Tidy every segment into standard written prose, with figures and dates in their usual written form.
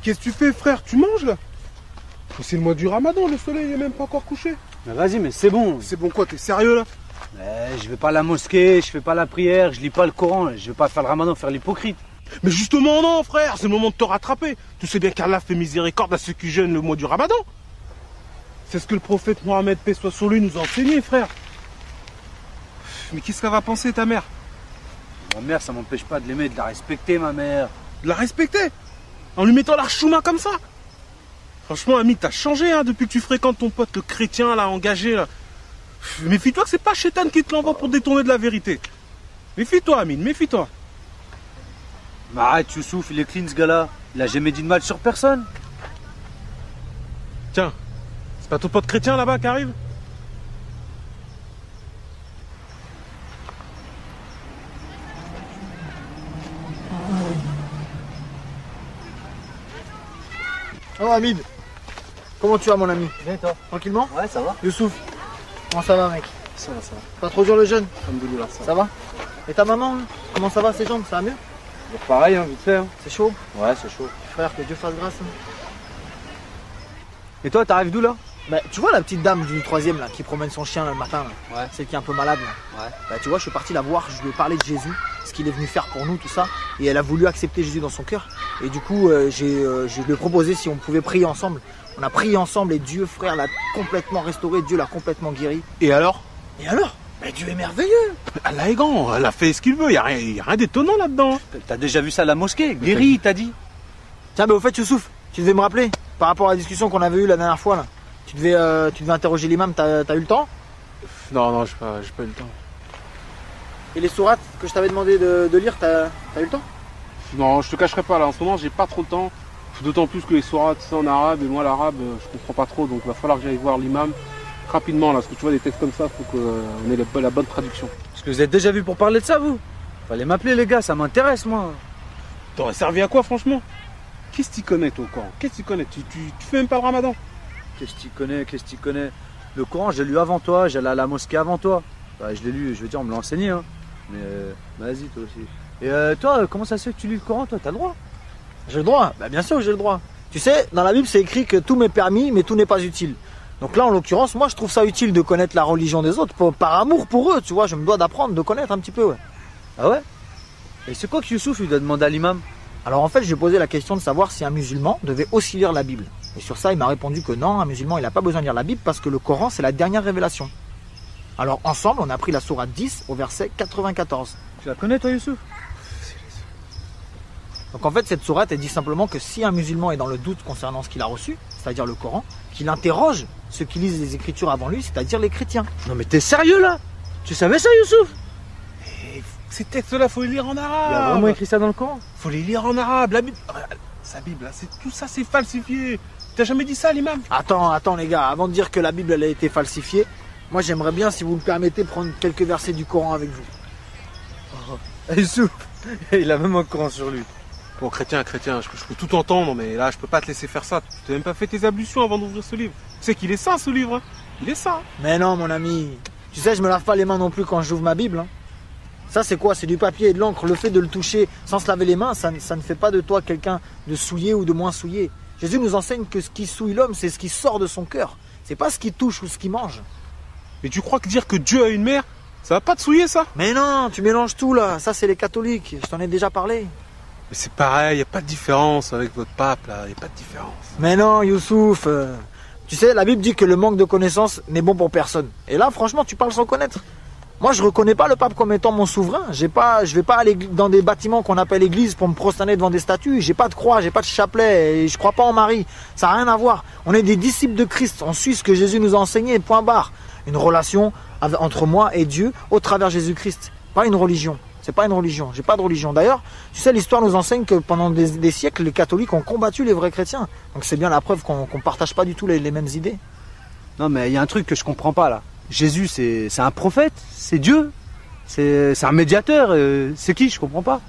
qu'est-ce que tu fais, frère? Tu manges, là? C'est le mois du Ramadan, le soleil est même pas encore couché. Mais vas-y, mais c'est bon. C'est bon quoi, t'es sérieux, là? Mais je vais pas à la mosquée, je fais pas la prière, je lis pas le Coran, je vais pas faire le Ramadan, faire l'hypocrite. Mais justement, non, frère, c'est le moment de te rattraper. Tu sais bien qu'Allah fait miséricorde à ceux qui jeûnent le mois du Ramadan. C'est ce que le prophète Mohammed, paix soit sur lui, nous a enseigné, frère. Mais qu'est-ce qu'elle va penser, ta mère? Ma mère, ça m'empêche pas de l'aimer et de la respecter, ma mère. De la respecter? En lui mettant l'archouma comme ça? Franchement, ami, t'as changé, hein, depuis que tu fréquentes ton pote, le chrétien, là, engagé, là. Méfie-toi que c'est pas Chétan qui te l'envoie pour détourner de la vérité. Méfie-toi, Amine, méfie-toi. Mais arrête, Youssouf, il est clean, ce gars-là. Il a jamais dit de mal sur personne. Tiens, c'est pas ton pote chrétien, là-bas, qui arrive? Oh Hamid, comment tu vas mon ami? Bien toi? Tranquillement? Ouais, ça va. Youssouf, comment ça va mec? Ça va, ça va. Pas trop dur le jeûne? Alhamdoulilah, Ça va? Et ta maman là? Comment ça va ses jambes? Ça va mieux? Bon, pareil, hein, vite fait. Hein. C'est chaud? Ouais, c'est chaud. Frère, que Dieu fasse grâce. Hein. Et toi, t'arrives d'où là? Bah tu vois la petite dame du 3e là qui promène son chien là, le matin là, Ouais. celle qui est un peu malade là. Ouais. Bah tu vois je suis parti la voir, je lui ai parlé de Jésus, ce qu'il est venu faire pour nous, tout ça. Et elle a voulu accepter Jésus dans son cœur. Et du coup je lui ai proposé si on pouvait prier ensemble. On a prié ensemble et Dieu frère l'a complètement restauré, Dieu l'a complètement guéri. Et alors? Et alors? Mais Dieu est merveilleux! Allah est grand, elle a fait ce qu'il veut, y a rien d'étonnant là-dedans. T'as déjà vu ça à la mosquée? Guéri, t'as dit? Tiens mais au fait Youssouf, tu devais me rappeler, par rapport à la discussion qu'on avait eue la dernière fois là. Tu devais interroger l'imam, t'as eu le temps? Non, j'ai pas eu le temps. Et les sourates que je t'avais demandé de lire, t'as eu le temps? Non, je te cacherai pas, là, en ce moment, j'ai pas trop le temps. D'autant plus que les sourates, c'est en arabe, et moi, l'arabe, je comprends pas trop, donc il va falloir que j'aille voir l'imam rapidement, là, parce que tu vois, des textes comme ça, faut qu'on ait la bonne traduction. Parce que vous êtes déjà vu pour parler de ça, vous? Fallait m'appeler, les gars, ça m'intéresse, moi. T'aurais servi à quoi, franchement? Qu'est-ce que tu connais, toi, au Coran? Qu'est-ce que tu connais? Tu fais même pas le Ramadan? Qu'est-ce que tu connais? Qu'est-ce que tu connais? Le Coran, j'ai lu avant toi, j'allais à la mosquée avant toi. Bah, je l'ai lu, je veux dire, on me l'a enseigné, hein. Mais vas-y, toi aussi. Et toi, comment ça se fait que tu lis le Coran, toi? T'as le droit? J'ai le droit? Bah bien sûr que j'ai le droit. Tu sais, dans la Bible, c'est écrit que tout m'est permis, mais tout n'est pas utile. Donc là, en l'occurrence, moi, je trouve ça utile de connaître la religion des autres, par amour pour eux, tu vois, je me dois d'apprendre, de connaître un petit peu, ouais. Ah ouais? Et c'est quoi que Youssouf, il doit demander à l'imam? Alors en fait, j'ai posé la question de savoir si un musulman devait aussi lire la Bible. Et sur ça, il m'a répondu que non, un musulman, il n'a pas besoin de lire la Bible parce que le Coran, c'est la dernière révélation. Alors ensemble, on a pris la sourate 10 au verset 94. Tu la connais, toi, Youssouf? Donc en fait, cette sourate, elle dit simplement que si un musulman est dans le doute concernant ce qu'il a reçu, c'est-à-dire le Coran, qu'il interroge ceux qui lisent les Écritures avant lui, c'est-à-dire les chrétiens. Non mais t'es sérieux, là? Tu savais ça, Youssouf? Et ces textes-là, faut les lire en Il y a arabe. vraiment écrit ça dans le Coran? Faut les lire en arabe. La Bible, sa Bible, là, tout ça, c'est falsifié. T'as jamais dit ça, l'imam? Attends les gars, avant de dire que la Bible elle a été falsifiée, moi j'aimerais bien, si vous le permettez, prendre quelques versets du Coran avec vous. Youssouf, il a même un Coran sur lui. Bon, chrétien, je peux tout entendre, mais là, je peux pas te laisser faire ça. Tu t'as même pas fait tes ablutions avant d'ouvrir ce livre. Tu sais qu'il est sain, ce livre, hein. Il est sain. Mais non mon ami, tu sais je me lave pas les mains non plus quand j'ouvre ma Bible. Hein. Ça c'est quoi? C'est du papier et de l'encre. Le fait de le toucher sans se laver les mains, ça ne fait pas de toi quelqu'un de souillé ou de moins souillé. Jésus nous enseigne que ce qui souille l'homme, c'est ce qui sort de son cœur. C'est pas ce qui touche ou ce qui mange. Mais tu crois que dire que Dieu a une mère, ça va pas te souiller, ça? Mais non, tu mélanges tout là. Ça c'est les catholiques, je t'en ai déjà parlé. Mais c'est pareil, y a pas de différence avec votre pape, là. Y a pas de différence. Mais non Youssouf, tu sais la Bible dit que le manque de connaissance n'est bon pour personne. Et là franchement tu parles sans connaître. Moi je reconnais pas le pape comme étant mon souverain. Je vais pas aller dans des bâtiments qu'on appelle église pour me prosterner devant des statues. J'ai pas de croix, j'ai pas de chapelet et je crois pas en Marie. Ça n'a rien à voir. On est des disciples de Christ. On suit ce que Jésus nous a enseigné, point barre. Une relation entre moi et Dieu au travers Jésus-Christ. Pas une religion. C'est pas une religion. J'ai pas de religion. D'ailleurs, tu sais, l'histoire nous enseigne que pendant des siècles, les catholiques ont combattu les vrais chrétiens. Donc c'est bien la preuve qu'on partage pas du tout les mêmes idées. Non mais il y a un truc que je comprends pas là. Jésus c'est un prophète, c'est Dieu, c'est un médiateur, c'est qui? Je comprends pas.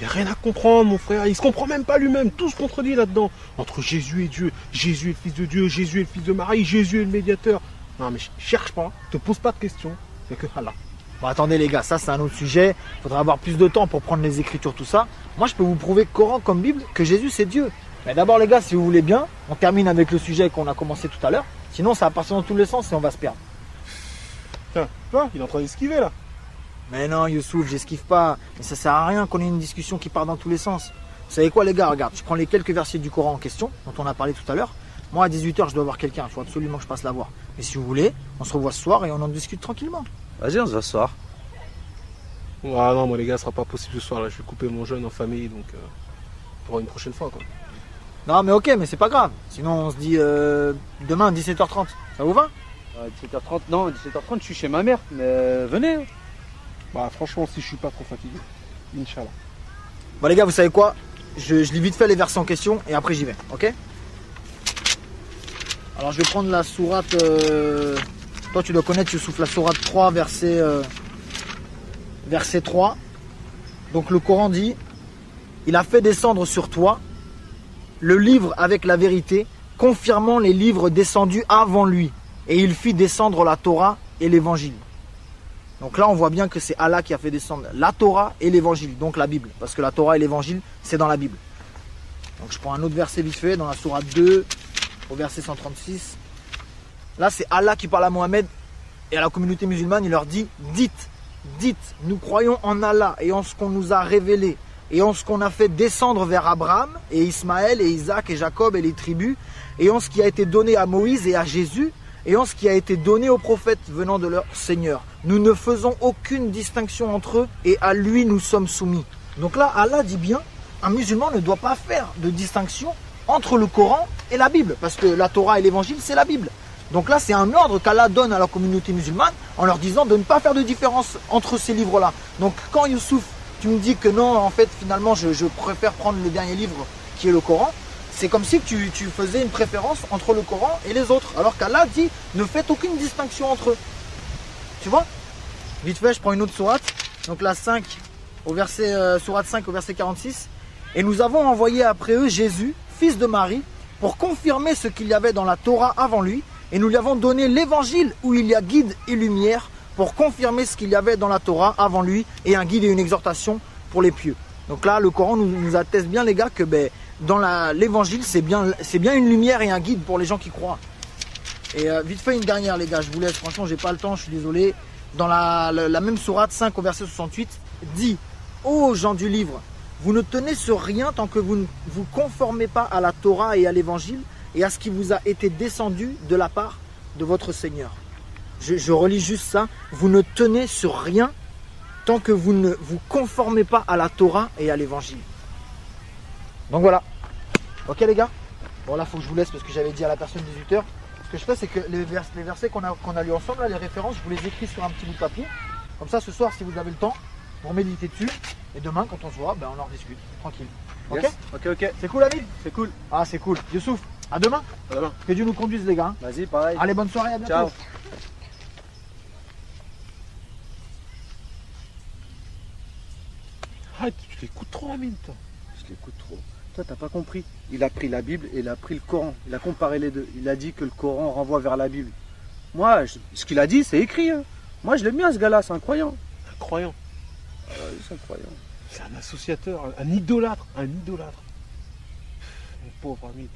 Y a rien à comprendre, mon frère. Il se comprend même pas lui-même. Tout se contredit là-dedans. Entre Jésus et Dieu. Jésus est le fils de Dieu. Jésus est le fils de Marie. Jésus est le médiateur. Non, mais cherche pas. Te pose pas de questions. C'est que Allah. Bon, attendez les gars, ça c'est un autre sujet. Il faudra avoir plus de temps pour prendre les Écritures, tout ça. Moi, je peux vous prouver Coran comme Bible que Jésus c'est Dieu. Mais d'abord les gars, si vous voulez bien, on termine avec le sujet qu'on a commencé tout à l'heure. Sinon ça va partir dans tous les sens et on va se perdre. Tiens, tu vois, il est en train d'esquiver là. Mais non Youssouf, j'esquive pas. Mais ça sert à rien qu'on ait une discussion qui part dans tous les sens. Vous savez quoi les gars, regarde, je prends les quelques versets du Coran en question, dont on a parlé tout à l'heure. Moi à 18h je dois voir quelqu'un, il faut absolument que je passe la voir. Mais si vous voulez, on se revoit ce soir et on en discute tranquillement. Vas-y, on se voit ce soir. Ah non, moi les gars, ce sera pas possible ce soir là. Je vais couper mon jeûne en famille, donc pour une prochaine fois quoi. Non mais ok, mais c'est pas grave. Sinon on se dit demain 17h30. Ça vous va? 17h30, non, 17h30, je suis chez ma mère, mais venez. Hein. Bah franchement, si je suis pas trop fatigué, Inch'Allah. Bon les gars, vous savez quoi? Je lis vite fait les versets en question et après j'y vais, ok? Alors je vais prendre la sourate, toi tu dois connaître, Youssouf, la sourate 3, verset 3. Donc le Coran dit, il a fait descendre sur toi le livre avec la vérité, confirmant les livres descendus avant lui. Et il fit descendre la Torah et l'évangile. Donc là on voit bien que c'est Allah qui a fait descendre la Torah et l'évangile, donc la Bible. Parce que la Torah et l'évangile, c'est dans la Bible. Donc je prends un autre verset vite fait, dans la sourate 2, au verset 136. Là c'est Allah qui parle à Mohammed et à la communauté musulmane, il leur dit, dites, nous croyons en Allah et en ce qu'on nous a révélé et en ce qu'on a fait descendre vers Abraham et Ismaël et Isaac et Jacob et les tribus et en ce qui a été donné à Moïse et à Jésus et en ce qui a été donné aux prophètes venant de leur Seigneur. Nous ne faisons aucune distinction entre eux et à lui nous sommes soumis. Donc là Allah dit bien, un musulman ne doit pas faire de distinction entre le Coran et la Bible parce que la Torah et l'évangile c'est la Bible. Donc là c'est un ordre qu'Allah donne à la communauté musulmane en leur disant de ne pas faire de différence entre ces livres-là. Donc quand Youssouf, tu me dis que non, en fait finalement je préfère prendre le dernier livre qui est le Coran, c'est comme si tu faisais une préférence entre le Coran et les autres. Alors qu'Allah dit ne faites aucune distinction entre eux. Tu vois? Vite fait, je prends une autre sourate. Donc la 5 au verset sourate 5 au verset 46. Et nous avons envoyé après eux Jésus, fils de Marie, pour confirmer ce qu'il y avait dans la Torah avant lui. Et nous lui avons donné l'évangile où il y a guide et lumière pour confirmer ce qu'il y avait dans la Torah avant lui et un guide et une exhortation pour les pieux. Donc là, le Coran nous atteste bien les gars que dans l'évangile, c'est bien une lumière et un guide pour les gens qui croient. Et vite fait une dernière les gars, je vous laisse, franchement j'ai pas le temps, je suis désolé. Dans la même sourate 5 au verset 68, dit « Ô gens du livre, vous ne tenez sur rien tant que vous ne vous conformez pas à la Torah et à l'évangile et à ce qui vous a été descendu de la part de votre Seigneur. » Je relis juste ça. Vous ne tenez sur rien tant que vous ne vous conformez pas à la Torah et à l'évangile. Donc voilà. Ok les gars? Bon là faut que je vous laisse parce que j'avais dit à la personne 18h. Ce que je fais c'est que les versets qu'on a lus ensemble, là, les références, je vous les écris sur un petit bout de papier. Comme ça ce soir si vous avez le temps, vous méditez dessus. Et demain quand on se voit, on en rediscute. Tranquille. Ok? Yes. Ok. C'est cool David? C'est cool. Ah c'est cool. Youssouf, à demain. À demain. Que Dieu nous conduise les gars. Vas-y, pareil. Allez, bonne soirée, à bientôt. Ciao. Arrête, tu l'écoutes trop Amine toi. Je l'écoute trop. Toi, t'as pas compris. Il a pris la Bible et il a pris le Coran. Il a comparé les deux. Il a dit que le Coran renvoie vers la Bible. Moi, ce qu'il a dit, c'est écrit. Hein. Moi, je l'aime bien, ce gars-là. C'est un croyant. Un croyant. C'est un croyant. C'est un associateur, un idolâtre. Un idolâtre. Mon pauvre Amine.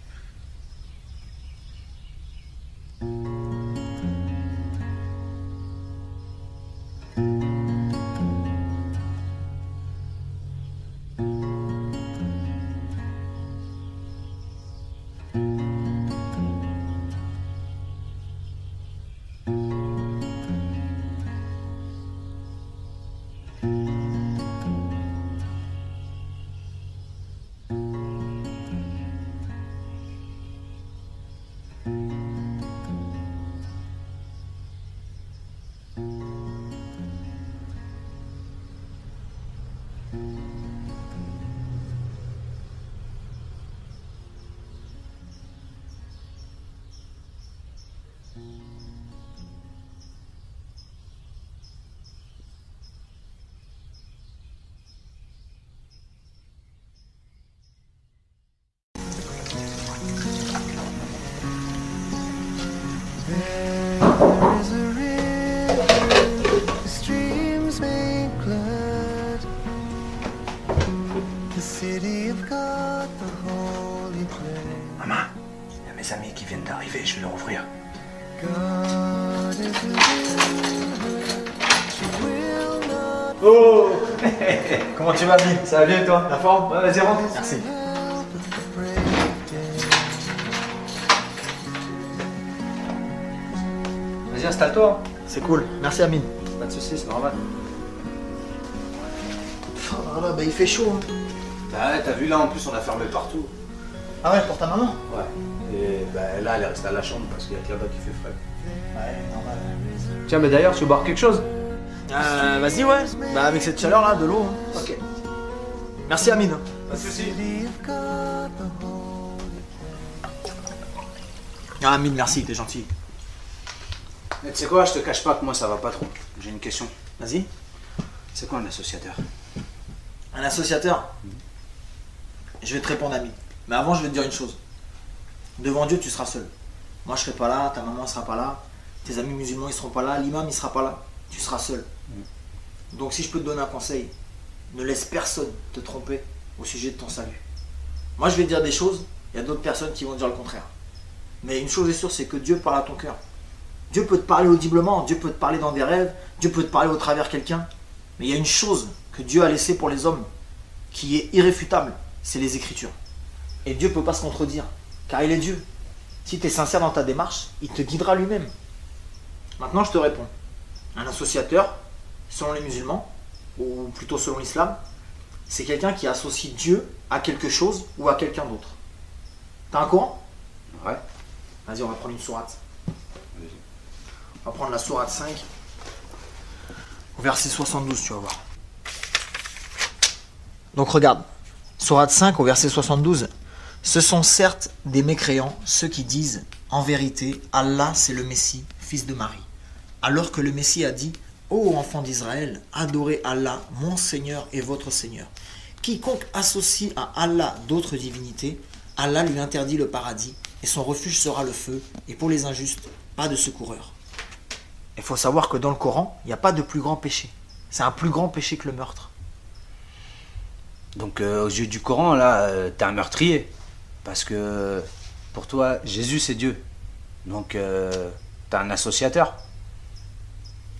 There is a river, the streams make blood. The city of God, the holy place. fait, je vais leur ouvrir. God is with you will not Oh Comment tu vas, Amine? Ça va bien et toi? La forme? Ouais, vas-y, rentre. Merci. break day. Vas-y, installe-toi. C'est cool. Merci, Amine. Pas de soucis, c'est normal. Oh là, bah il fait chaud. Hein. Bah ouais, t'as vu là en plus on a fermé partout. Ah ouais, pour ta maman? Ouais. Et bah là elle est restée à la chambre parce qu'il y a que là-bas qui fait frais. Ouais, normal. Tiens, mais d'ailleurs, tu veux boire quelque chose? Vas-y, ouais. Bah avec cette chaleur là, de l'eau. Hein. Ok. Merci, Amine. Pas de soucis. You've got the whole. Ah, Amine, merci, t'es gentil. Mais tu sais quoi, je te cache pas que moi ça va pas trop. J'ai une question. Vas-y. C'est quoi un associateur? Un associateur? Je vais te répondre, Amine. Mais avant, je vais te dire une chose. Devant Dieu, tu seras seul. Moi, je serai pas là, ta maman sera pas là, tes amis musulmans, ils seront pas là, l'imam, il sera pas là. Tu seras seul. Donc, si je peux te donner un conseil, ne laisse personne te tromper au sujet de ton salut. Moi, je vais te dire des choses, il y a d'autres personnes qui vont dire le contraire. Mais une chose est sûre, c'est que Dieu parle à ton cœur. Dieu peut te parler audiblement, Dieu peut te parler dans des rêves, Dieu peut te parler au travers de quelqu'un. Mais il y a une chose que Dieu a laissée pour les hommes, qui est irréfutable, c'est les Écritures. Et Dieu ne peut pas se contredire, car il est Dieu. Si tu es sincère dans ta démarche, il te guidera lui-même. Maintenant, je te réponds. Un associateur, selon les musulmans, ou plutôt selon l'islam, c'est quelqu'un qui associe Dieu à quelque chose ou à quelqu'un d'autre. T'as un Coran? Ouais. Vas-y, on va prendre une sourate. Vas-y. On va prendre la sourate 5, au verset 72, tu vas voir. Donc regarde, sourate 5 au verset 72. Ce sont certes des mécréants, ceux qui disent, en vérité, Allah c'est le Messie, fils de Marie. Alors que le Messie a dit, ô enfants d'Israël, adorez Allah, mon Seigneur et votre Seigneur. Quiconque associe à Allah d'autres divinités, Allah lui interdit le paradis, et son refuge sera le feu, et pour les injustes, pas de secoureur. Il faut savoir que dans le Coran, il n'y a pas de plus grand péché. C'est un plus grand péché que le meurtre. Donc aux yeux du Coran là, t'es un meurtrier. Parce que pour toi, Jésus c'est Dieu. Donc t'es un associateur.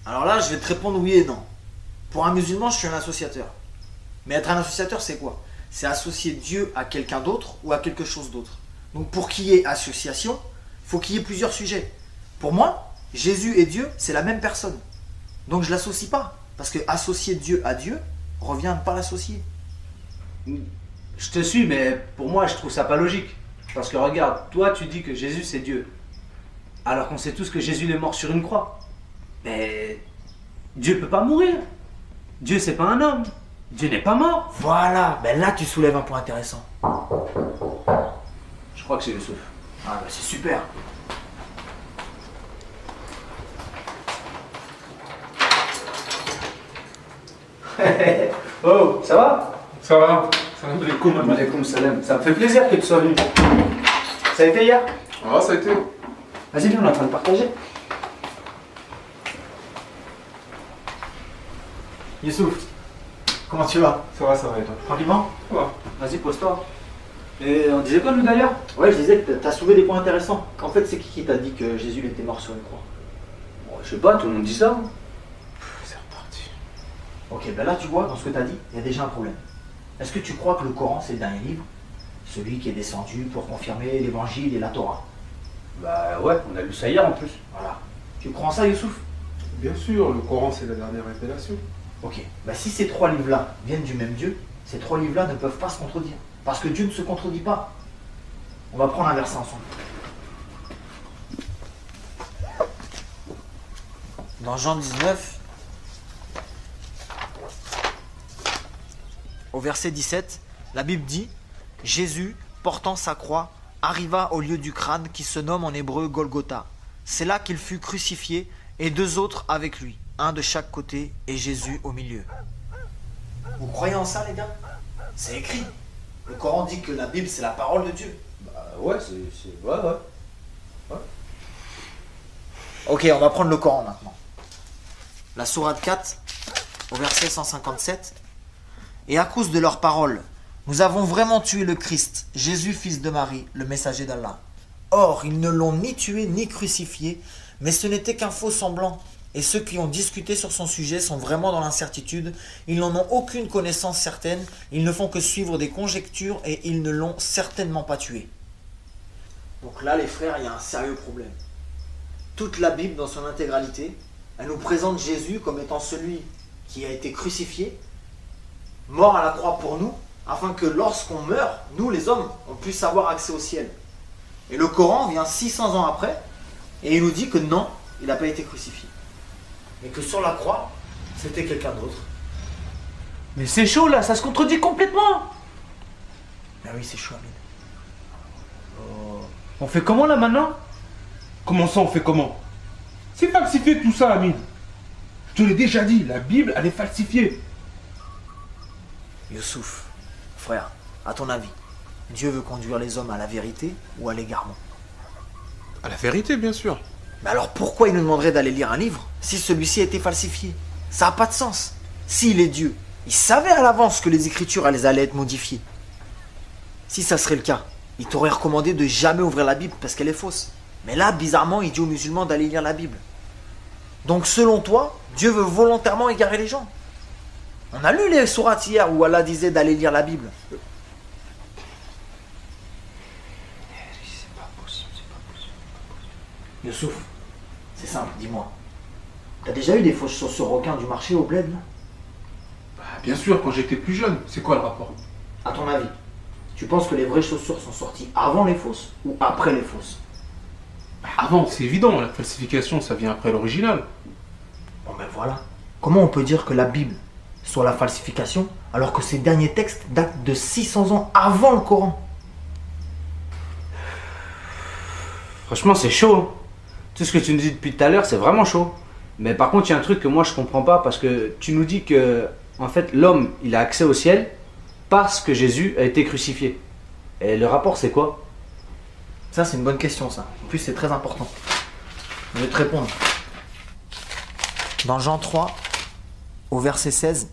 Alors là, je vais te répondre oui et non. Pour un musulman, je suis un associateur. Mais être un associateur, c'est quoi? C'est associer Dieu à quelqu'un d'autre ou à quelque chose d'autre. Donc pour qu'il y ait association, il faut qu'il y ait plusieurs sujets. Pour moi, Jésus et Dieu, c'est la même personne. Donc je ne l'associe pas. Parce que associer Dieu à Dieu revient à ne pas l'associer. Je te suis, mais pour moi, je trouve ça pas logique. Parce que regarde, toi, tu dis que Jésus c'est Dieu. Alors qu'on sait tous que Jésus est mort sur une croix. Mais Dieu peut pas mourir. Dieu c'est pas un homme. Dieu n'est pas mort. Voilà, ben là tu soulèves un point intéressant. Je crois que c'est Youssouf. Ah ben c'est super. Oh, ça va? Ça va? Salam alaikum. Alaikum salam. Ça me fait plaisir que tu sois venu. Ça a été hier? Ah, ça a été. Vas-y, viens, on est en train de partager. Youssouf, comment tu vas? Ça va et toi? Tranquillement? Vas-y, pose-toi. Et on disait quoi, nous, d'ailleurs? Ouais, je disais que t'as soulevé des points intéressants. En fait, c'est qui t'a dit que Jésus il était mort sur une croix? Bon, je sais pas, tout le monde dit ça. C'est reparti. Ok, ben là tu vois, dans ce que t'as dit, il y a déjà un problème. Est-ce que tu crois que le Coran c'est le dernier livre? Celui qui est descendu pour confirmer l'évangile et la Torah? Bah ouais, on a lu ça hier en plus. Voilà. Tu crois en ça, Youssouf? Bien sûr, le Coran c'est la dernière révélation. Ok. Ben si ces trois livres-là viennent du même Dieu, ces trois livres-là ne peuvent pas se contredire. Parce que Dieu ne se contredit pas. On va prendre un verset ensemble. Dans Jean 19, au verset 17, la Bible dit « Jésus, portant sa croix, arriva au lieu du crâne qui se nomme en hébreu Golgotha. C'est là qu'il fut crucifié et deux autres avec lui, un de chaque côté et Jésus au milieu. » Vous croyez en ça, les gars? C'est écrit. Le Coran dit que la Bible, c'est la parole de Dieu. Bah ouais, c'est... Ouais. Ok, on va prendre le Coran maintenant. La sourate 4, au verset 157. « Et à cause de leurs paroles, nous avons vraiment tué le Christ, Jésus, fils de Marie, le messager d'Allah. Or, ils ne l'ont ni tué ni crucifié, mais ce n'était qu'un faux semblant. Et ceux qui ont discuté sur son sujet sont vraiment dans l'incertitude. Ils n'en ont aucune connaissance certaine. Ils ne font que suivre des conjectures et ils ne l'ont certainement pas tué. Donc là, les frères, il y a un sérieux problème. Toute la Bible, dans son intégralité, elle nous présente Jésus comme étant celui qui a été crucifié, mort à la croix pour nous, afin que lorsqu'on meurt, nous les hommes, on puisse avoir accès au ciel. Et le Coran vient 600 ans après, et il nous dit que non, il n'a pas été crucifié. Mais que sur la croix, c'était quelqu'un d'autre. Mais c'est chaud là, ça se contredit complètement. Ben oui, c'est chaud, Amine. On fait comment là maintenant? Comment ça, on fait comment? C'est falsifié tout ça, Amine. Je te l'ai déjà dit, la Bible, elle est falsifiée. Youssouf, frère, à ton avis, Dieu veut conduire les hommes à la vérité ou à l'égarement? À la vérité, bien sûr. Mais alors pourquoi il nous demanderait d'aller lire un livre si celui-ci a été falsifié? Ça n'a pas de sens. S'il est Dieu, il savait à l'avance que les Écritures elles allaient être modifiées. Si ça serait le cas, il t'aurait recommandé de jamais ouvrir la Bible parce qu'elle est fausse. Mais là, bizarrement, il dit aux musulmans d'aller lire la Bible. Donc selon toi, Dieu veut volontairement égarer les gens. On a lu les sourates hier où Allah disait d'aller lire la Bible. Youssouf, c'est simple, dis-moi. T'as déjà eu des fausses chaussures requins du marché au bled là? Bah, bien sûr, quand j'étais plus jeune. C'est quoi le rapport? À ton avis, tu penses que les vraies chaussures sont sorties avant les fausses ou après les fausses? Bah, avant, c'est évident. La falsification, ça vient après l'original. Bon ben voilà. Comment on peut dire que la Bible soit la falsification alors que ces derniers textes datent de 600 ans avant le Coran? Franchement, c'est chaud. Hein. Tout ce que tu nous dis depuis tout à l'heure, c'est vraiment chaud. Mais par contre, il y a un truc que moi je comprends pas parce que tu nous dis que en fait l'homme il a accès au ciel parce que Jésus a été crucifié. Et le rapport c'est quoi? Ça c'est une bonne question ça. En plus c'est très important. Je vais te répondre. Dans Jean 3, au verset 16,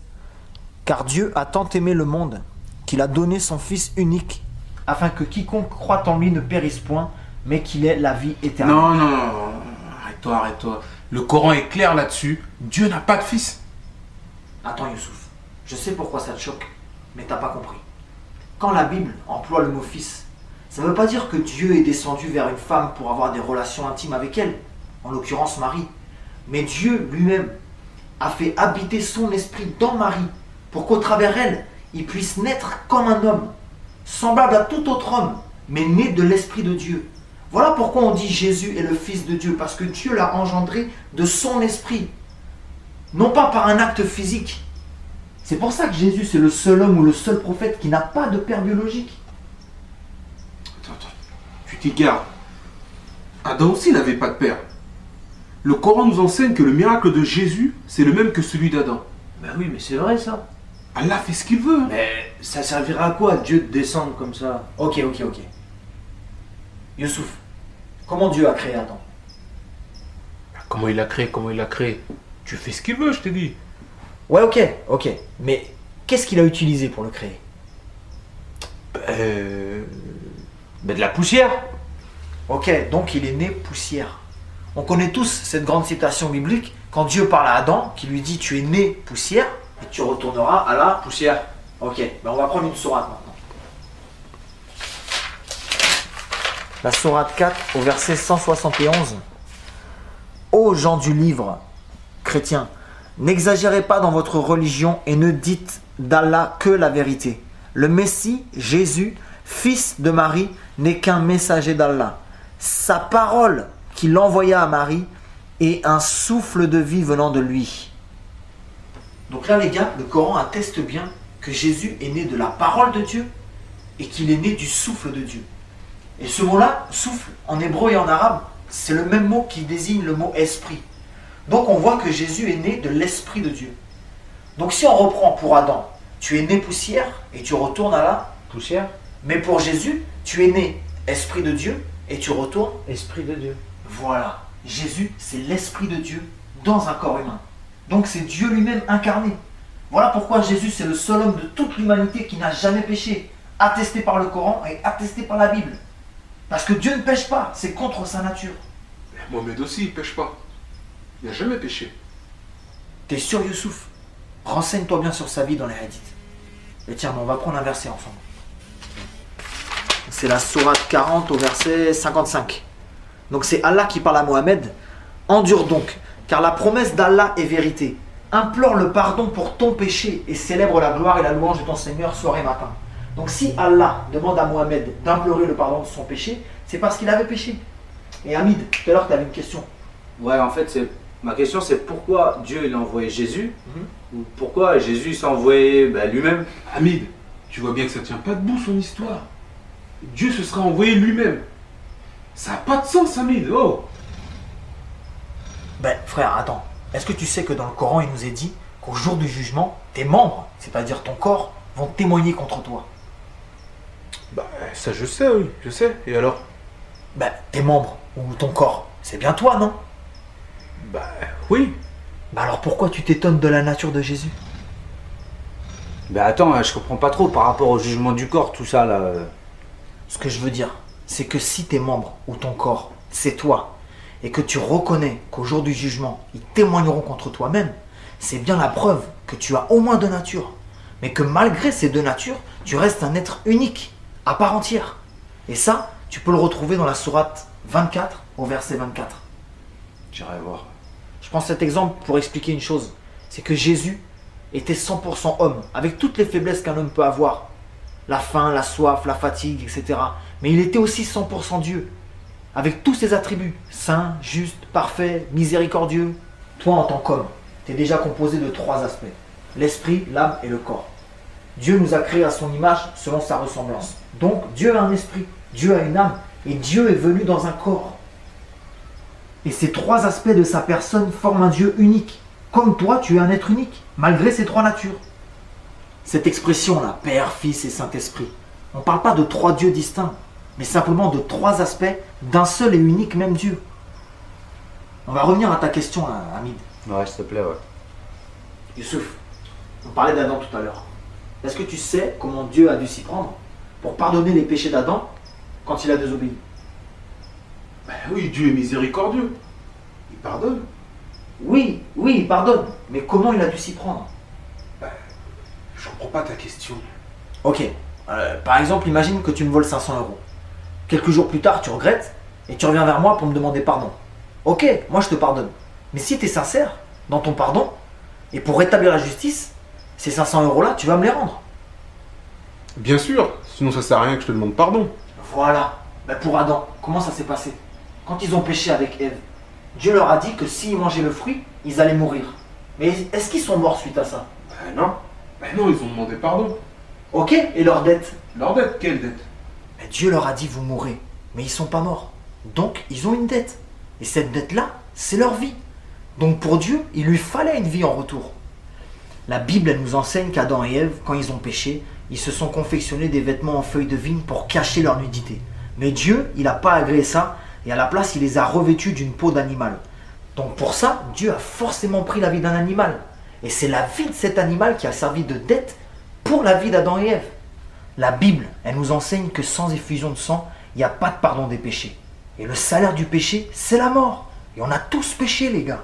car Dieu a tant aimé le monde qu'il a donné son Fils unique afin que quiconque croit en lui ne périsse point mais qu'il ait la vie éternelle. Non, non, non. Arrête-toi, arrête-toi. Le Coran est clair là-dessus. Dieu n'a pas de fils. Attends Youssouf, je sais pourquoi ça te choque, mais t'as pas compris. Quand la Bible emploie le mot fils, ça ne veut pas dire que Dieu est descendu vers une femme pour avoir des relations intimes avec elle, en l'occurrence Marie. Mais Dieu lui-même a fait habiter son esprit dans Marie pour qu'au travers elle, il puisse naître comme un homme, semblable à tout autre homme, mais né de l'esprit de Dieu. Voilà pourquoi on dit Jésus est le Fils de Dieu, parce que Dieu l'a engendré de son esprit, non pas par un acte physique. C'est pour ça que Jésus c'est le seul homme ou le seul prophète qui n'a pas de père biologique. Attends, tu t'égares. Adam aussi n'avait pas de père. Le Coran nous enseigne que le miracle de Jésus, c'est le même que celui d'Adam. Ben oui, mais c'est vrai ça. Allah fait ce qu'il veut. Hein. Mais ça servira à quoi Dieu de descendre comme ça? Ok. Youssouf, comment Dieu a créé Adam? Comment il l'a créé? Tu fais ce qu'il veut, je t'ai dit. Ouais, ok. Mais qu'est-ce qu'il a utilisé pour le créer? Ben de la poussière. Ok, donc il est né poussière. On connaît tous cette grande citation biblique quand Dieu parle à Adam, qui lui dit tu es né poussière et tu retourneras à la Poussière. Ok, ben on va prendre une sourate maintenant. La sourate 4 au verset 171. Ô gens du livre, chrétiens, n'exagérez pas dans votre religion et ne dites d'Allah que la vérité. Le Messie, Jésus, fils de Marie, n'est qu'un messager d'Allah. Sa parole qu'il envoya à Marie est un souffle de vie venant de lui. Donc là les gars, le Coran atteste bien que Jésus est né de la parole de Dieu et qu'il est né du souffle de Dieu. Et ce mot-là, souffle, en hébreu et en arabe, c'est le même mot qui désigne le mot esprit. Donc on voit que Jésus est né de l'esprit de Dieu. Donc si on reprend pour Adam, tu es né poussière et tu retournes à la Poussière. Mais pour Jésus, tu es né esprit de Dieu et tu retournes. Esprit de Dieu. Voilà, Jésus, c'est l'esprit de Dieu dans un corps humain. Donc c'est Dieu lui-même incarné. Voilà pourquoi Jésus, c'est le seul homme de toute l'humanité qui n'a jamais péché, attesté par le Coran et attesté par la Bible. Parce que Dieu ne pêche pas, c'est contre sa nature. Mohamed aussi, il pêche pas. Il n'a jamais péché. T'es sûr, Youssouf? Renseigne-toi bien sur sa vie dans les hadiths. Et tiens, on va prendre un verset ensemble. C'est la sourate 40 au verset 55. Donc c'est Allah qui parle à Mohammed. Endure donc, car la promesse d'Allah est vérité. Implore le pardon pour ton péché et célèbre la gloire et la louange de ton Seigneur soir et matin. Donc si Allah demande à Mohammed d'implorer le pardon de son péché, c'est parce qu'il avait péché. Et Hamid, tout à l'heure tu avais une question. Ouais, en fait, ma question c'est pourquoi Dieu il a envoyé Jésus ou pourquoi Jésus s'est envoyé lui-même. Hamid, tu vois bien que ça tient pas debout son histoire. Dieu se sera envoyé lui-même. Ça n'a pas de sens, Hamid. Oh. Ben frère, attends. Est-ce que tu sais que dans le Coran il nous est dit qu'au jour du jugement, tes membres, c'est-à-dire ton corps, vont témoigner contre toi? Bah, ça je sais, oui, je sais. Et alors? Ben tes membres ou ton corps, c'est bien toi, non? Bah, oui. Ben alors pourquoi tu t'étonnes de la nature de Jésus? Ben attends, je comprends pas trop par rapport au jugement du corps, tout ça là. Ce que je veux dire, c'est que si tes membres ou ton corps, c'est toi, et que tu reconnais qu'au jour du jugement, ils témoigneront contre toi-même, c'est bien la preuve que tu as au moins deux natures. Mais que malgré ces deux natures, tu restes un être unique, à part entière. Et ça, tu peux le retrouver dans la sourate 24 au verset 24. J'irai voir. Je prends cet exemple pour expliquer une chose. C'est que Jésus était 100% homme, avec toutes les faiblesses qu'un homme peut avoir. La faim, la soif, la fatigue, etc. Mais il était aussi 100% Dieu, avec tous ses attributs, saint, juste, parfait, miséricordieux. Toi, en tant qu'homme, tu es déjà composé de trois aspects. L'esprit, l'âme et le corps. Dieu nous a créés à son image selon sa ressemblance. Donc, Dieu a un esprit, Dieu a une âme, et Dieu est venu dans un corps. Et ces trois aspects de sa personne forment un Dieu unique. Comme toi, tu es un être unique, malgré ces trois natures. Cette expression-là, Père, Fils et Saint-Esprit, on ne parle pas de trois dieux distincts, mais simplement de trois aspects d'un seul et unique même Dieu. On va revenir à ta question, Hamid. Ouais, s'il te plaît, ouais. Youssouf, on parlait d'Adam tout à l'heure. Est-ce que tu sais comment Dieu a dû s'y prendre pour pardonner les péchés d'Adam quand il a désobéi? Bah oui, Dieu est miséricordieux. Il pardonne. Oui, il pardonne. Mais comment il a dû s'y prendre? Je comprends pas ta question. Ok. Par exemple, imagine que tu me voles 500 euros. Quelques jours plus tard, tu regrettes et tu reviens vers moi pour me demander pardon. Ok, moi je te pardonne. Mais si tu es sincère dans ton pardon, et pour rétablir la justice, ces 500 euros-là, tu vas me les rendre. Bien sûr, sinon ça sert à rien que je te demande pardon. Voilà. Pour Adam, comment ça s'est passé? Quand ils ont péché avec Ève, Dieu leur a dit que s'ils mangeaient le fruit, ils allaient mourir. Mais est-ce qu'ils sont morts suite à ça? Non. Non, ils ont demandé pardon. Ok, et leur dette? Leur dette, quelle dette? Dieu leur a dit vous mourrez, mais ils sont pas morts. Donc ils ont une dette. Et cette dette-là, c'est leur vie. Donc pour Dieu, il lui fallait une vie en retour. La Bible, elle nous enseigne qu'Adam et Ève, quand ils ont péché, ils se sont confectionnés des vêtements en feuilles de vigne pour cacher leur nudité. Mais Dieu, il n'a pas agréé ça, et à la place, il les a revêtus d'une peau d'animal. Donc pour ça, Dieu a forcément pris la vie d'un animal. Et c'est la vie de cet animal qui a servi de dette pour la vie d'Adam et Ève. La Bible, elle nous enseigne que sans effusion de sang, il n'y a pas de pardon des péchés. Et le salaire du péché, c'est la mort. Et on a tous péché, les gars.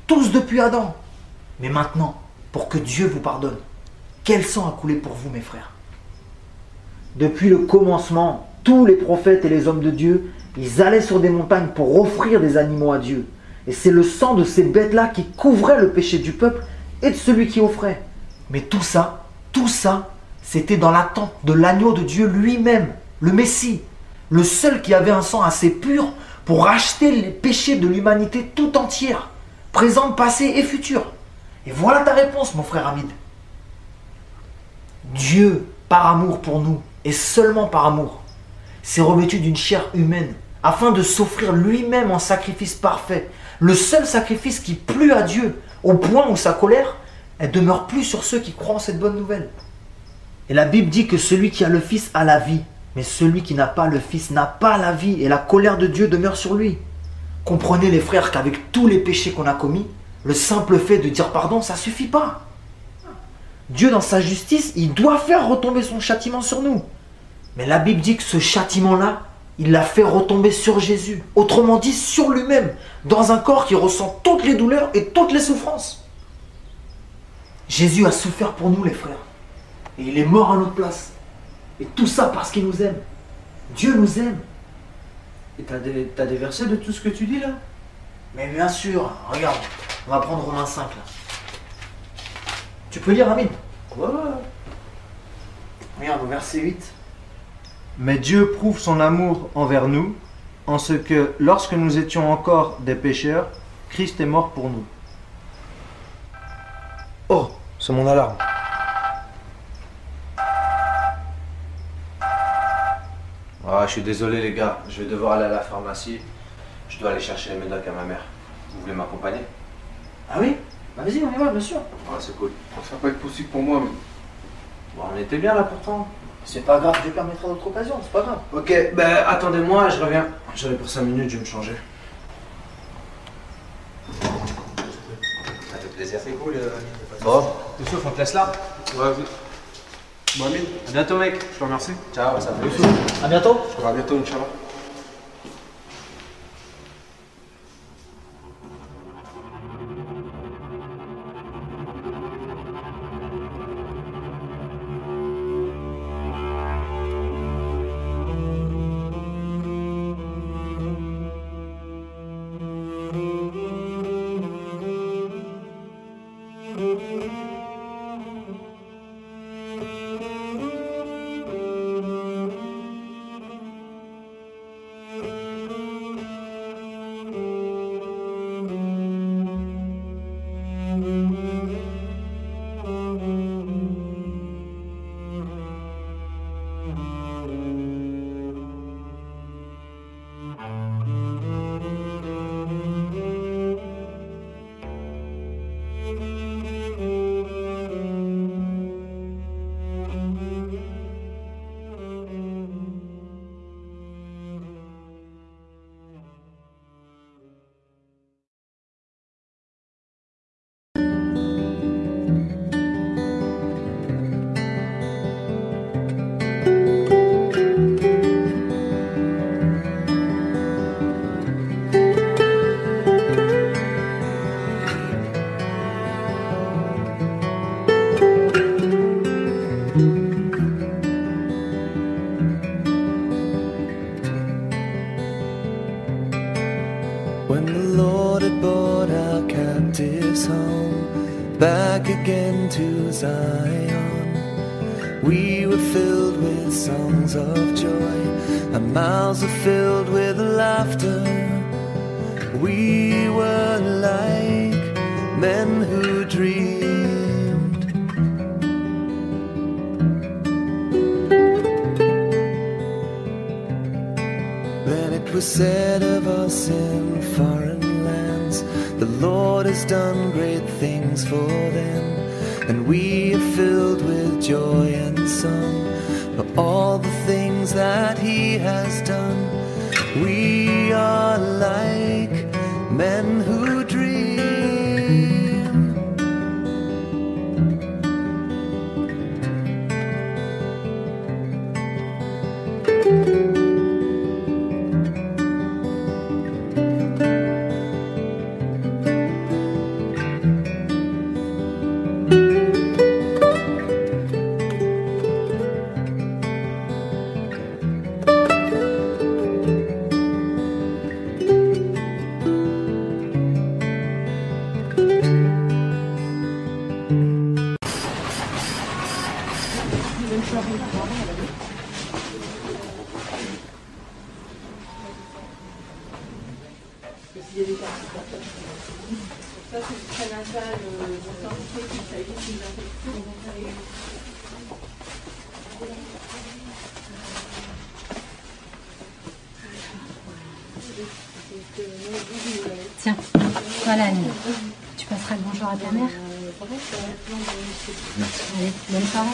Tous depuis Adam. Mais maintenant, pour que Dieu vous pardonne, quel sang a coulé pour vous, mes frères? Depuis le commencement, tous les prophètes et les hommes de Dieu, ils allaient sur des montagnes pour offrir des animaux à Dieu. Et c'est le sang de ces bêtes-là qui couvrait le péché du peuple et de celui qui offrait. Mais tout ça, c'était dans l'attente de l'agneau de Dieu lui-même, le Messie, le seul qui avait un sang assez pur pour racheter les péchés de l'humanité tout entière, présente, passée et future. Et voilà ta réponse, mon frère Hamid. Dieu, par amour pour nous, et seulement par amour, s'est revêtu d'une chair humaine, afin de s'offrir lui-même en sacrifice parfait, le seul sacrifice qui plut à Dieu, au point où sa colère, elle demeure plus sur ceux qui croient en cette bonne nouvelle. Et la Bible dit que celui qui a le Fils a la vie, mais celui qui n'a pas le Fils n'a pas la vie, et la colère de Dieu demeure sur lui. Comprenez les frères qu'avec tous les péchés qu'on a commis, le simple fait de dire pardon, ça suffit pas. Dieu, dans sa justice, il doit faire retomber son châtiment sur nous. Mais la Bible dit que ce châtiment-là, Il l'a fait retomber sur Jésus, autrement dit sur lui-même, dans un corps qui ressent toutes les douleurs et toutes les souffrances. Jésus a souffert pour nous les frères, et il est mort à notre place. Et tout ça parce qu'il nous aime. Dieu nous aime. Et t'as des versets de tout ce que tu dis là? Mais bien sûr, regarde, on va prendre Romains 5 là. Tu peux lire, Amine? Ouais. Regarde au verset 8. Mais Dieu prouve son amour envers nous, en ce que, lorsque nous étions encore des pécheurs, Christ est mort pour nous. Oh, c'est mon alarme. Ah, je suis désolé les gars, je vais devoir aller à la pharmacie. Je dois aller chercher les médocs à ma mère. Vous voulez m'accompagner? Ah oui? Bah vas-y, on y va, bien sûr. Ouais, c'est cool. Ça va pas être possible pour moi, mais... Bon, on était bien là pourtant. C'est pas grave, Dieu permettra d'autres occasions, c'est pas grave. Ok, ben attendez-moi, je reviens. J'allais pour 5 minutes, je vais me changer. Ça fait plaisir. C'est cool. Bon, Youssouf, on te laisse là. Vas-y. Bon, Amine, À bientôt, mec. je te remercie. ciao, ça fait plaisir. À bientôt. À bientôt, Inch'Allah. When the Lord had brought our captives home, back again to Zion, we were filled with songs of joy, our mouths were filled with laughter. We were like men who dreamed. Then it was said of us in foreign lands, the Lord has done great things for them, and we are filled with joy and song for all the things that He has done. We are like men who dream. Tiens, voilà Annie. Tu passeras le bonjour à ta mère. Allez, bonne soirée.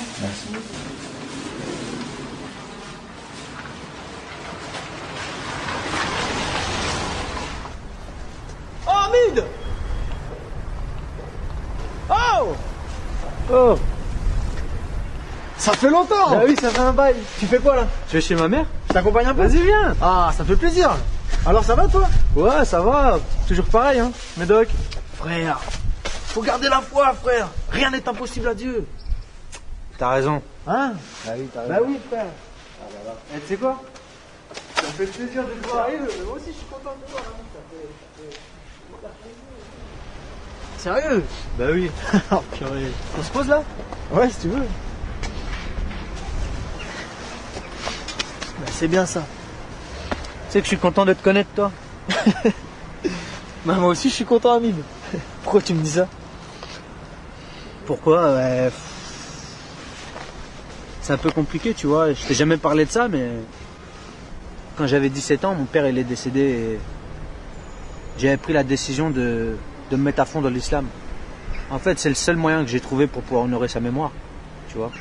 Oh, Hamid! Oh! Oh, Ça fait longtemps! bah oui, ça fait un bail. Tu fais quoi là? Tu es chez ma mère? Je t'accompagne un peu? Vas-y, viens. Ah, ça me fait plaisir. Alors ça va toi? Ouais, ça va. Toujours pareil, hein, Médoc. Frère, faut garder la foi, frère. Rien n'est impossible à Dieu. T'as raison. Hein? Ah oui, t'as raison. Bah oui, frère. Et tu sais quoi? Ça me fait plaisir de te voir. Moi aussi, je suis content de te voir. Sérieux? Bah oui. Oh, purée. On se pose là? Ouais, si tu veux. Bah, c'est bien ça. Tu sais que je suis content de te connaître, toi. Bah, moi aussi, je suis content, Amine. Pourquoi tu me dis ça? Pourquoi? Ouais. C'est un peu compliqué, tu vois. Je t'ai jamais parlé de ça, mais quand j'avais 17 ans, mon père il est décédé et j'avais pris la décision de me mettre à fond dans l'islam. En fait, c'est le seul moyen que j'ai trouvé pour pouvoir honorer sa mémoire, tu vois.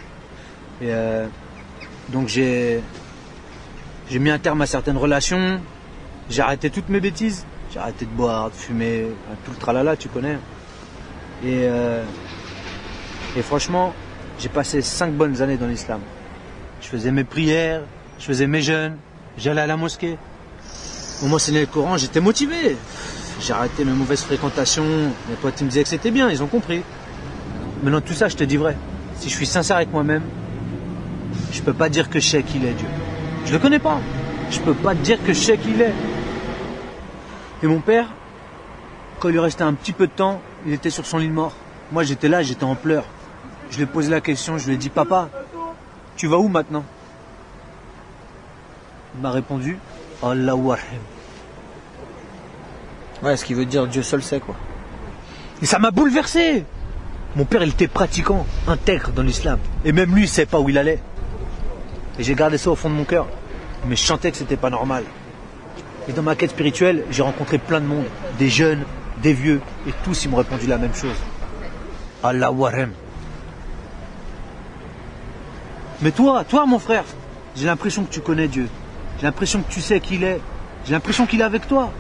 Et donc j'ai mis un terme à certaines relations, j'ai arrêté toutes mes bêtises, j'ai arrêté de boire, de fumer, tout le tralala, tu connais. Et franchement, j'ai passé 5 bonnes années dans l'islam. Je faisais mes prières, je faisais mes jeûnes, j'allais à la mosquée. On m'enseignait le Coran, j'étais motivé. J'ai arrêté mes mauvaises fréquentations. Mes potes ils me disaient que c'était bien, ils ont compris. Mais dans tout ça, je te dis vrai. Si je suis sincère avec moi-même, je peux pas dire que je sais qui il est, Dieu. Je le connais pas. Je peux pas te dire que je sais qui il est. Et mon père, quand il lui restait un petit peu de temps, il était sur son lit de mort. Moi, j'étais là, j'étais en pleurs. Je lui ai posé la question, je lui ai dit, papa, tu vas où maintenant? Il m'a répondu, Allahu Arham. Ouais, ce qui veut dire Dieu seul sait, quoi. Et ça m'a bouleversé. Mon père, il était pratiquant, intègre dans l'islam. Et même lui, il savait pas où il allait. Et j'ai gardé ça au fond de mon cœur. Mais je sentais que c'était pas normal. Et dans ma quête spirituelle, j'ai rencontré plein de monde. Des jeunes, des vieux. Et tous, ils m'ont répondu la même chose. Allahu Arham. Mais toi, mon frère, j'ai l'impression que tu connais Dieu. J'ai l'impression que tu sais qui il est. J'ai l'impression qu'il est avec toi.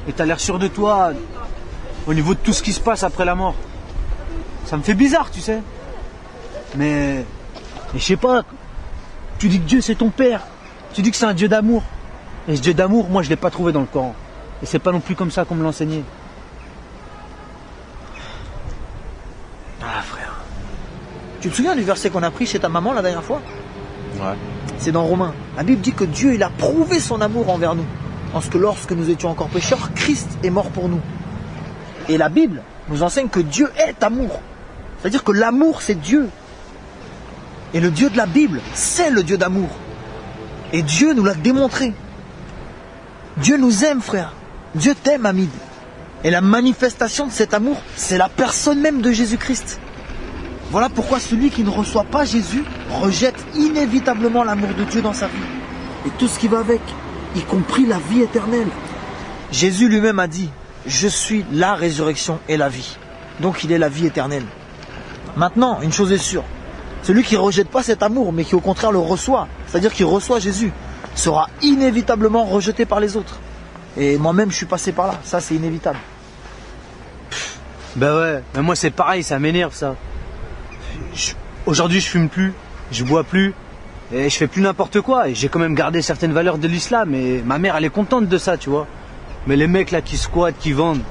Et t'as l'air sûr de toi au niveau de tout ce qui se passe après la mort. Ça me fait bizarre, tu sais. Mais je sais pas. Tu dis que Dieu c'est ton père. Tu dis que c'est un Dieu d'amour. Et ce Dieu d'amour, moi je l'ai pas trouvé dans le Coran. Et c'est pas non plus comme ça qu'on me l'a enseigné. Ah, frère. Tu te souviens du verset qu'on a pris chez ta maman la dernière fois? Ouais. C'est dans Romains. La Bible dit que Dieu, il a prouvé son amour envers nous. Parce que lorsque nous étions encore pécheurs, Christ est mort pour nous. Et la Bible nous enseigne que Dieu est amour. C'est-à-dire que l'amour, c'est Dieu. Et le Dieu de la Bible, c'est le Dieu d'amour. Et Dieu nous l'a démontré. Dieu nous aime, frère. Dieu t'aime, Hamid. Et la manifestation de cet amour, c'est la personne même de Jésus-Christ. Voilà pourquoi celui qui ne reçoit pas Jésus rejette inévitablement l'amour de Dieu dans sa vie. Et tout ce qui va avec, y compris la vie éternelle. Jésus lui-même a dit, je suis la résurrection et la vie. Donc il est la vie éternelle. Maintenant, une chose est sûre. Celui qui ne rejette pas cet amour, mais qui au contraire le reçoit, c'est-à-dire qui reçoit Jésus, sera inévitablement rejeté par les autres. Et moi-même, je suis passé par là. Ça, c'est inévitable. Ben ouais, mais moi c'est pareil, ça m'énerve ça. Aujourd'hui je fume plus, je bois plus, et je fais plus n'importe quoi. Et j'ai quand même gardé certaines valeurs de l'islam, et ma mère elle est contente de ça, tu vois. Mais les mecs là qui squattent, qui vendent,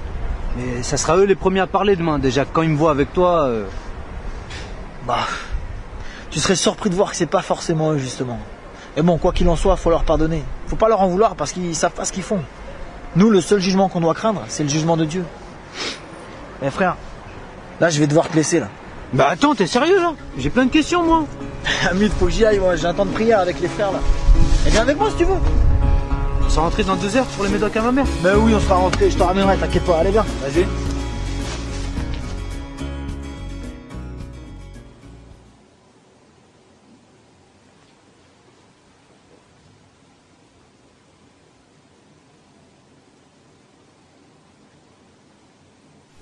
mais ça sera eux les premiers à parler demain. Déjà quand ils me voient avec toi... Bah, tu serais surpris de voir que c'est pas forcément eux justement. Et bon, quoi qu'il en soit, faut leur pardonner. Faut pas leur en vouloir parce qu'ils savent pas ce qu'ils font. Nous, le seul jugement qu'on doit craindre, c'est le jugement de Dieu. Mais frère, là je vais devoir te laisser là. Bah attends, t'es sérieux là? J'ai plein de questions moi. Hamid, faut que j'y aille, moi. J'ai un temps de prière avec les frères là. Et viens avec moi si tu veux. On s'est rentré dans 2 heures pour les médocs à ma mère. Ben oui, on sera rentré, je te ramènerai, t'inquiète pas, allez viens. Vas-y.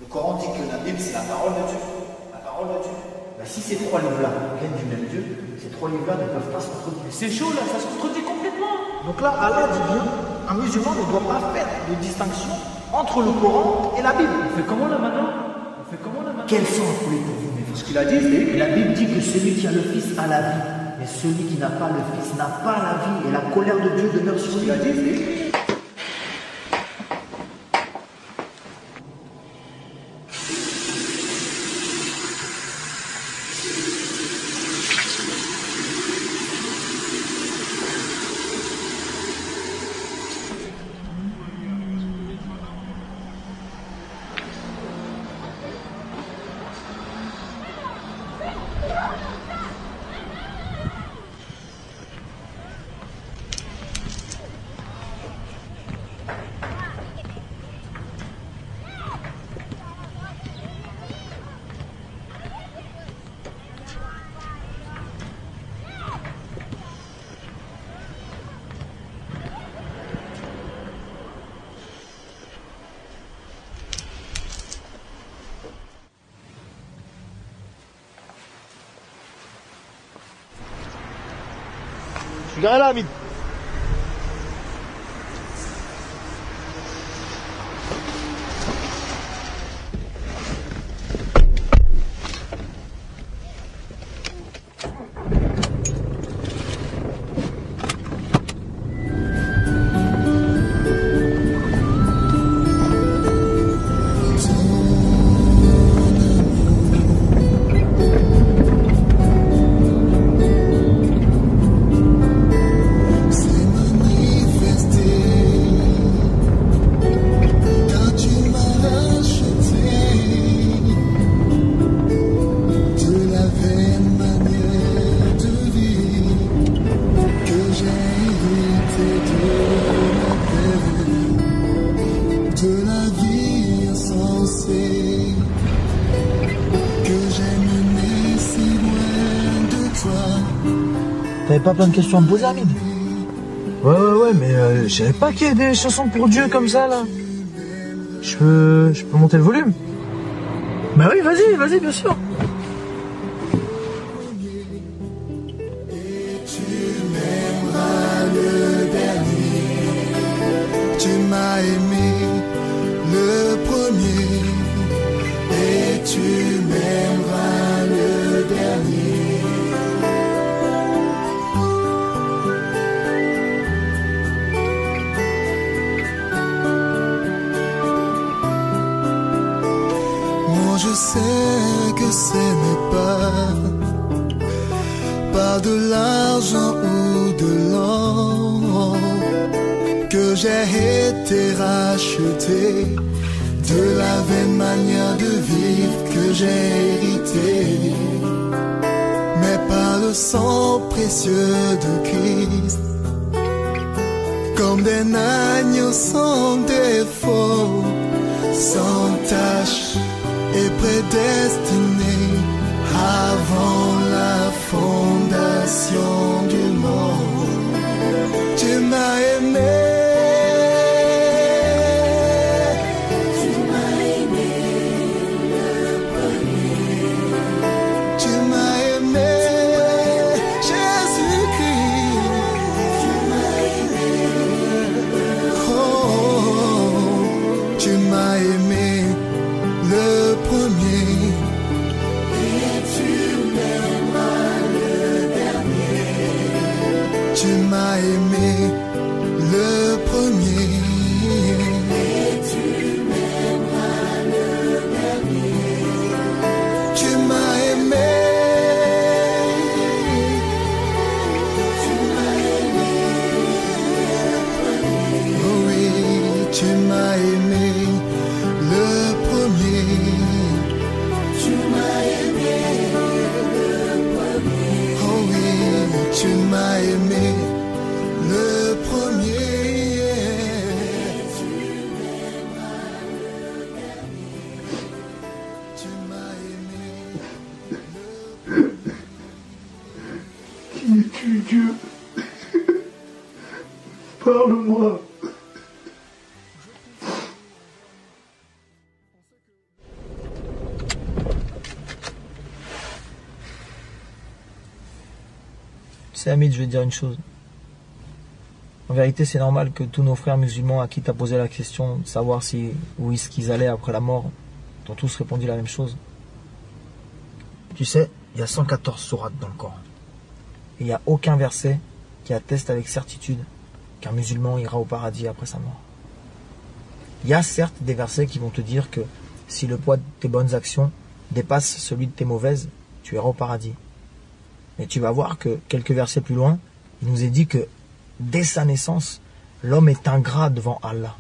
Le Coran dit que la Bible c'est la parole de Dieu. La parole de Dieu. Ben, si ces 3 livres-là viennent du même Dieu, ces 3 livres-là ne peuvent pas se contredire. C'est chaud là, ça se contredit complètement. Donc là, Allah dit bien, un musulman ne doit pas faire de distinction entre le Coran et la Bible. On fait comment là maintenant? Quel sens vous voulez pour vous? Mais ce qu'il a dit, c'est que la Bible dit que celui qui a le Fils a la vie. Mais celui qui n'a pas le Fils n'a pas la vie et la colère de Dieu demeure sur lui. Je suis garé là, Hamid. T'avais pas plein de questions à me poser, Hamid? Ouais, mais je savais pas qu'il y a des chansons pour Dieu comme ça, là. Je peux monter le volume? Bah oui, vas-y, bien sûr. Tu m'as aimé le premier et tu m'aimeras le dernier. Moi je sais que ce n'est pas de l'argent ou de l'or que j'ai été racheté, de la vaine manière de vivre que j'ai hérité, mais par le sang précieux de Christ, comme des agneaux sans défaut, sans tache et prédestiné avant la fondation du monde. Tu m'as aimé. Dieu, parle-moi. C'est Hamid, je vais te dire une chose. En vérité, c'est normal que tous nos frères musulmans à qui tu as posé la question de savoir où est-ce qu'ils allaient après la mort, t'ont tous répondu la même chose. Tu sais, il y a 114 sourates dans le Coran. il n'y a aucun verset qui atteste avec certitude qu'un musulman ira au paradis après sa mort. Il y a certes des versets qui vont te dire que si le poids de tes bonnes actions dépasse celui de tes mauvaises, tu iras au paradis. Mais tu vas voir que quelques versets plus loin, il nous est dit que dès sa naissance, l'homme est ingrat devant Allah.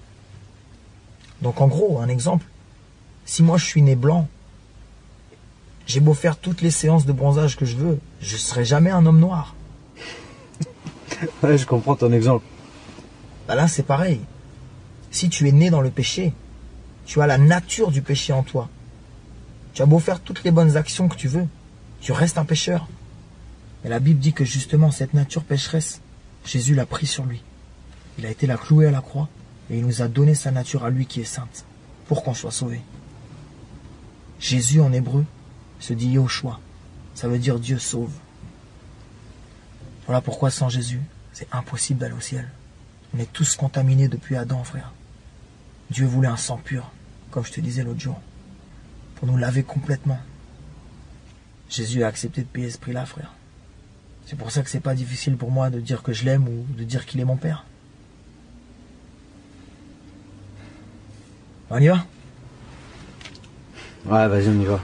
Donc en gros, un exemple, si moi je suis né blanc, j'ai beau faire toutes les séances de bronzage que je veux, je ne serai jamais un homme noir. Ouais, je comprends ton exemple. Bah là, c'est pareil. Si tu es né dans le péché, tu as la nature du péché en toi. Tu as beau faire toutes les bonnes actions que tu veux, tu restes un pécheur. Mais la Bible dit que justement, cette nature pécheresse, Jésus l'a pris sur lui. Il a été la cloué à la croix et il nous a donné sa nature à lui qui est sainte, pour qu'on soit sauvé. Jésus en hébreu se dit Yoshua. Ça veut dire Dieu sauve. Voilà pourquoi sans Jésus, c'est impossible d'aller au ciel. On est tous contaminés depuis Adam, frère. Dieu voulait un sang pur, comme je te disais l'autre jour, pour nous laver complètement. Jésus a accepté de payer ce prix-là, frère. C'est pour ça que c'est pas difficile pour moi de dire que je l'aime ou de dire qu'il est mon père. On y va? Ouais, vas-y, on y va.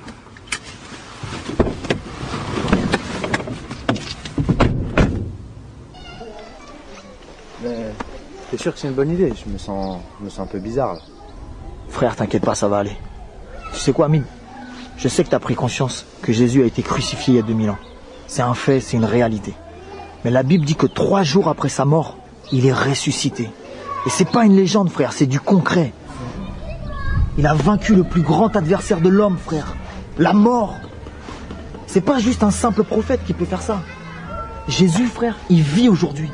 Mais t'es sûr que c'est une bonne idée? Je me sens un peu bizarre là. Frère, t'inquiète pas, ça va aller. Tu sais quoi, Amine? Je sais que t'as pris conscience que Jésus a été crucifié il y a 2000 ans. C'est un fait, c'est une réalité. Mais la Bible dit que 3 jours après sa mort, il est ressuscité. Et c'est pas une légende, frère, c'est du concret. Il a vaincu le plus grand adversaire de l'homme, frère. La mort. C'est pas juste un simple prophète qui peut faire ça. Jésus, frère, il vit aujourd'hui.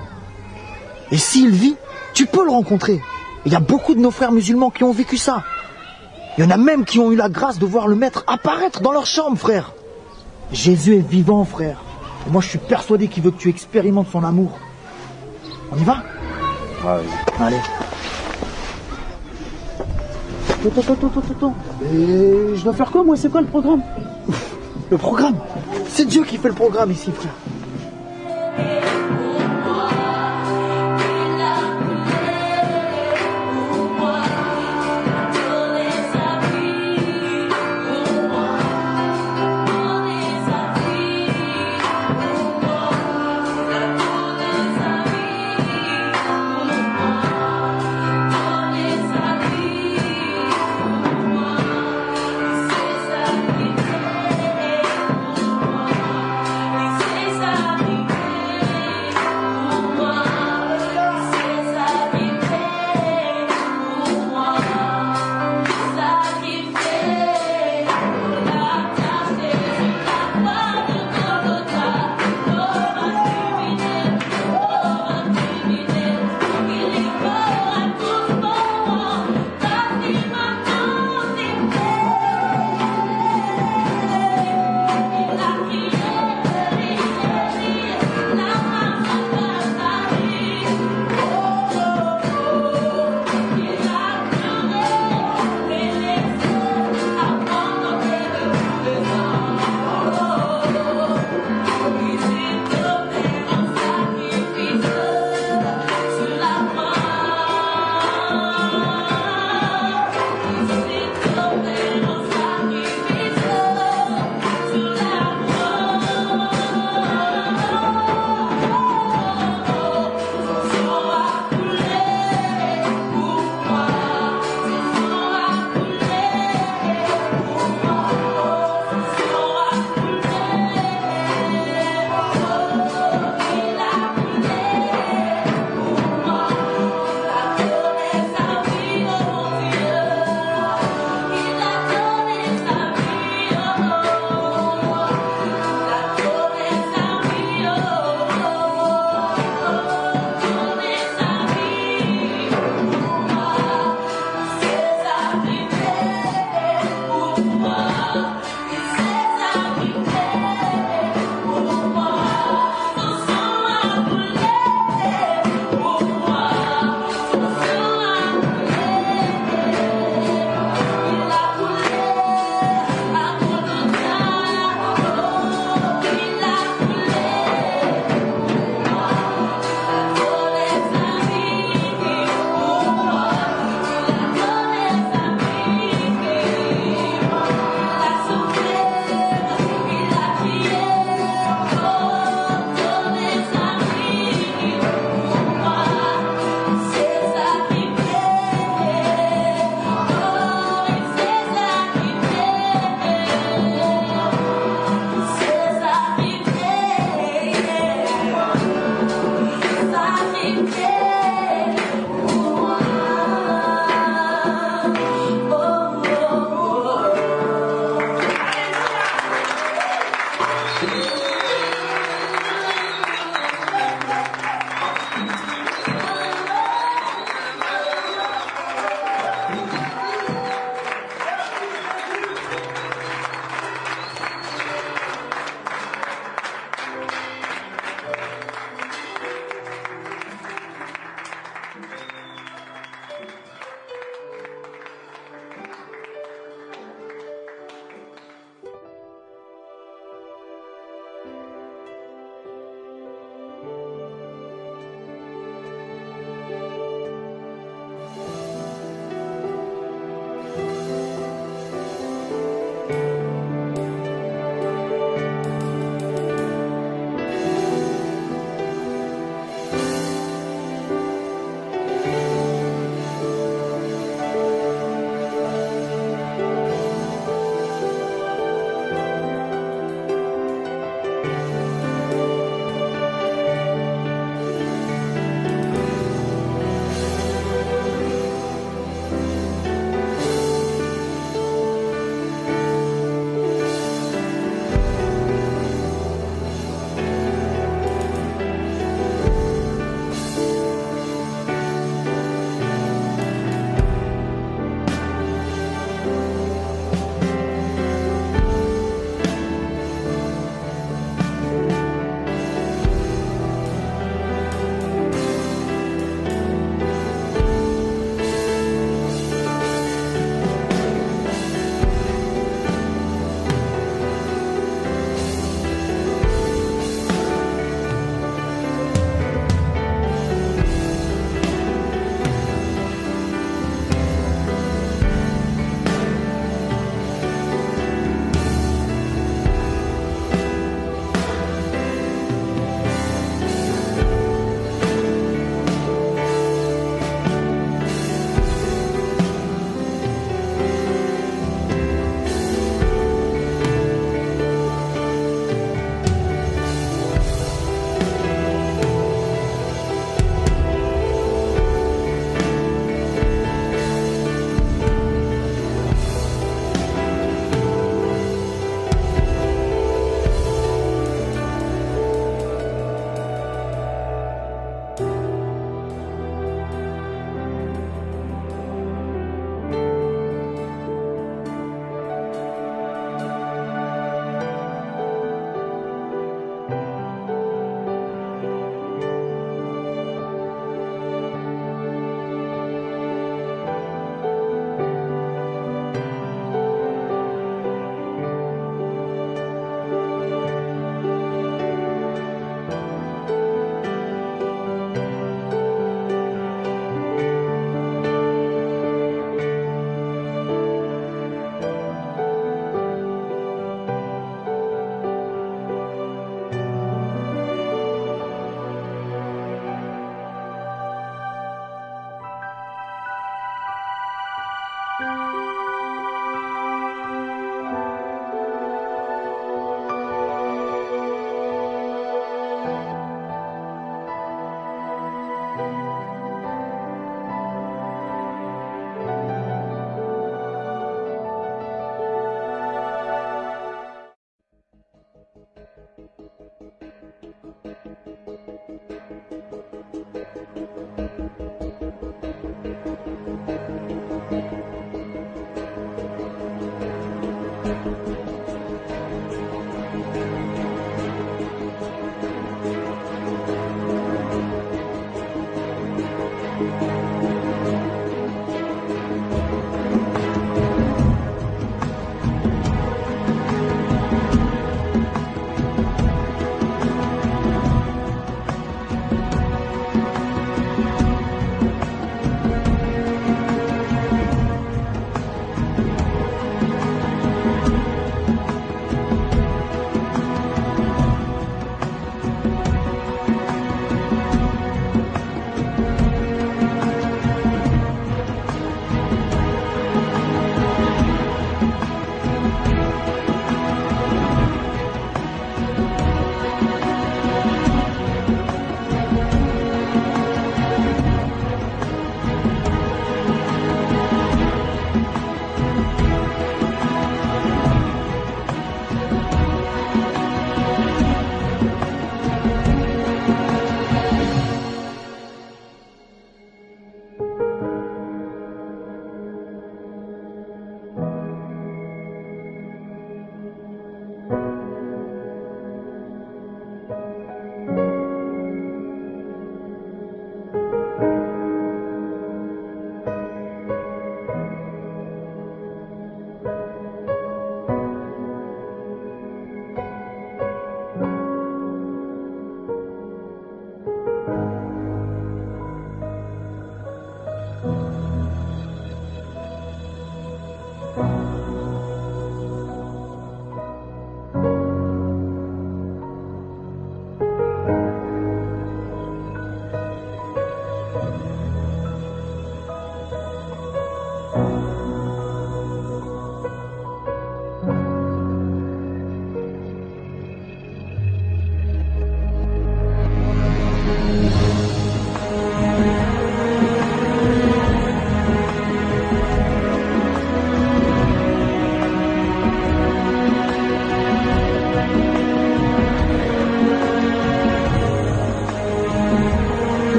Et s'il vit, tu peux le rencontrer. Il y a beaucoup de nos frères musulmans qui ont vécu ça. Il y en a même qui ont eu la grâce de voir le Maître apparaître dans leur chambre, frère. Jésus est vivant, frère. Et moi, je suis persuadé qu'il veut que tu expérimentes son amour. On y va? Ouais, vas-y. Allez. Attends. Et je dois faire quoi, moi? C'est quoi le programme? Le programme? C'est Dieu qui fait le programme ici, frère.